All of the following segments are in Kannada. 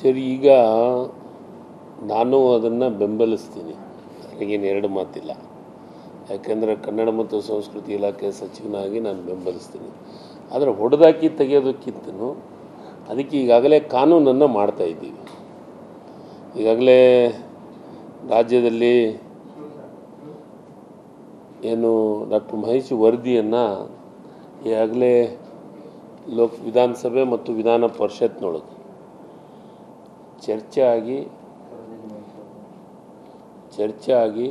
ಸರಿ, ಈಗ ನಾನು ಅದನ್ನು ಬೆಂಬಲಿಸ್ತೀನಿ, ನನಗೇನು ಎರಡು ಮಾತಿಲ್ಲ. ಯಾಕೆಂದರೆ ಕನ್ನಡ ಮತ್ತು ಸಂಸ್ಕೃತಿ ಇಲಾಖೆ ಸಚಿವನಾಗಿ ನಾನು ಬೆಂಬಲಿಸ್ತೀನಿ. ಆದರೆ ಹೊಡೆದಾಕಿ ತೆಗೆಯೋದಕ್ಕಿಂತನೂ ಅದಕ್ಕೆ ಈಗಾಗಲೇ ಕಾನೂನನ್ನು ಮಾಡ್ತಾಯಿದ್ದೀವಿ. ಈಗಾಗಲೇ ರಾಜ್ಯದಲ್ಲಿ ಏನು ಡಾಕ್ಟರ್ ಮಹೇಶ್ ವರದಿಯನ್ನು ಈಗಾಗಲೇ ವಿಧಾನಸಭೆ ಮತ್ತು ವಿಧಾನ ಪರಿಷತ್ನೊಳಗೆ ಚರ್ಚೆ ಆಗಿ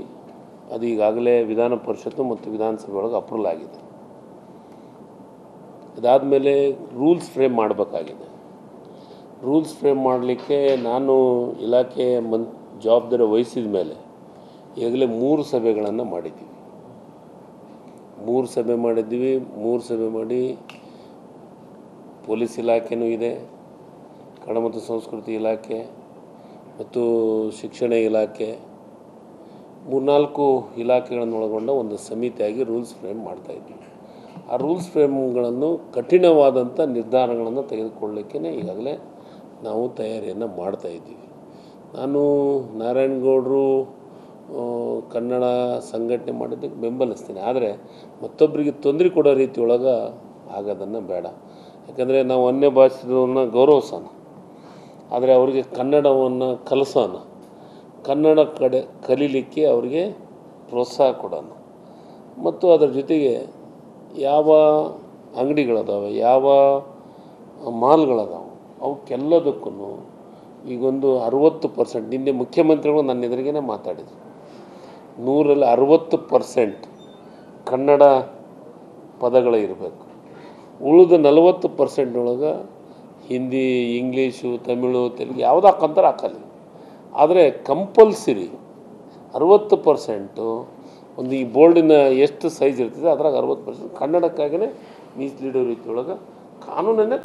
ಅದು ಈಗಾಗಲೇ ವಿಧಾನ ಪರಿಷತ್ತು ಮತ್ತು ವಿಧಾನಸಭೆ ಒಳಗೆ ಅಪ್ರೂವಲ್ ಆಗಿದೆ. ಅದಾದಮೇಲೆ ರೂಲ್ಸ್ ಫ್ರೇಮ್ ಮಾಡಬೇಕಾಗಿದೆ. ರೂಲ್ಸ್ ಫ್ರೇಮ್ ಮಾಡಲಿಕ್ಕೆ ನಾನು ಇಲಾಖೆ ಜವಾಬ್ದಾರಿ ವಹಿಸಿದ ಮೇಲೆ ಈಗಾಗಲೇ 3 ಸಭೆಗಳನ್ನು ಮಾಡಿದ್ದೀವಿ. 3 ಸಭೆ ಮಾಡಿದ್ದೀವಿ. 3 ಸಭೆ ಮಾಡಿ ಪೊಲೀಸ್ ಇಲಾಖೆನೂ ಇದೆ, ಕನ್ನಡ ಮತ್ತು ಸಂಸ್ಕೃತಿ ಇಲಾಖೆ ಮತ್ತು ಶಿಕ್ಷಣ ಇಲಾಖೆ, 3-4 ಇಲಾಖೆಗಳನ್ನು ಒಳಗೊಂಡ ಒಂದು ಸಮಿತಿಯಾಗಿ ರೂಲ್ಸ್ ಫ್ರೇಮ್ ಮಾಡ್ತಾಯಿದ್ದೀವಿ. ಆ ರೂಲ್ಸ್ ಫ್ರೇಮ್ಗಳನ್ನು ಕಠಿಣವಾದಂಥ ನಿರ್ಧಾರಗಳನ್ನು ತೆಗೆದುಕೊಳ್ಳಲಿಕ್ಕೆ ಈಗಾಗಲೇ ನಾವು ತಯಾರಿಯನ್ನು ಮಾಡ್ತಾಯಿದ್ದೀವಿ. ನಾನು ನಾರಾಯಣಗೌಡರು ಕನ್ನಡ ಸಂಘಟನೆ ಮಾಡಿದ್ದಕ್ಕೆ ಬೆಂಬಲಿಸ್ತೀನಿ. ಆದರೆ ಮತ್ತೊಬ್ಬರಿಗೆ ತೊಂದರೆ ಕೊಡೋ ರೀತಿಯೊಳಗೆ ಆಗೋದನ್ನು ಬೇಡ. ಯಾಕಂದರೆ ನಾವು ಅನ್ಯ ಭಾಷೆದವ್ರನ್ನ ಗೌರವಿಸೋಣ, ಆದರೆ ಅವರಿಗೆ ಕನ್ನಡವನ್ನು ಕಲಿಸೋಣ, ಕನ್ನಡ ಕಲೀಲಿಕ್ಕೆ ಅವರಿಗೆ ಪ್ರೋತ್ಸಾಹ ಕೊಡೋಣ. ಮತ್ತು ಅದರ ಜೊತೆಗೆ ಯಾವ ಅಂಗಡಿಗಳದಾವೆ, ಯಾವ ಮಾಲ್ಗಳದಾವೆ, ಅವಕ್ಕೆಲ್ಲದಕ್ಕೂ ಈಗೊಂದು 60%, ನಿನ್ನೆ ಮುಖ್ಯಮಂತ್ರಿಗಳು ನನ್ನ ಎದುರಿಗೇ ಮಾತಾಡಿದರು, 100ರಲ್ಲಿ 60% ಕನ್ನಡ ಪದಗಳಿರಬೇಕು, ಉಳಿದ 40% ಒಳಗೆ ಹಿಂದಿ, ಇಂಗ್ಲೀಷು, ತಮಿಳು, ತೆಲುಗು ಯಾವುದು ಹಾಕಂತಾರೆ ಹಾಕಲಿ. ಆದರೆ ಕಂಪಲ್ಸರಿ 60% ಒಂದು ಈ ಬೋರ್ಡಿನ ಎಷ್ಟು ಸೈಜ್ ಇರ್ತದೆ ಅದ್ರಾಗ 60% ಕನ್ನಡಕ್ಕಾಗೇ ಮೀಸಲಿಡೋ ರೀತಿಯೊಳಗೆ ಕಾನೂನನ್ನೇ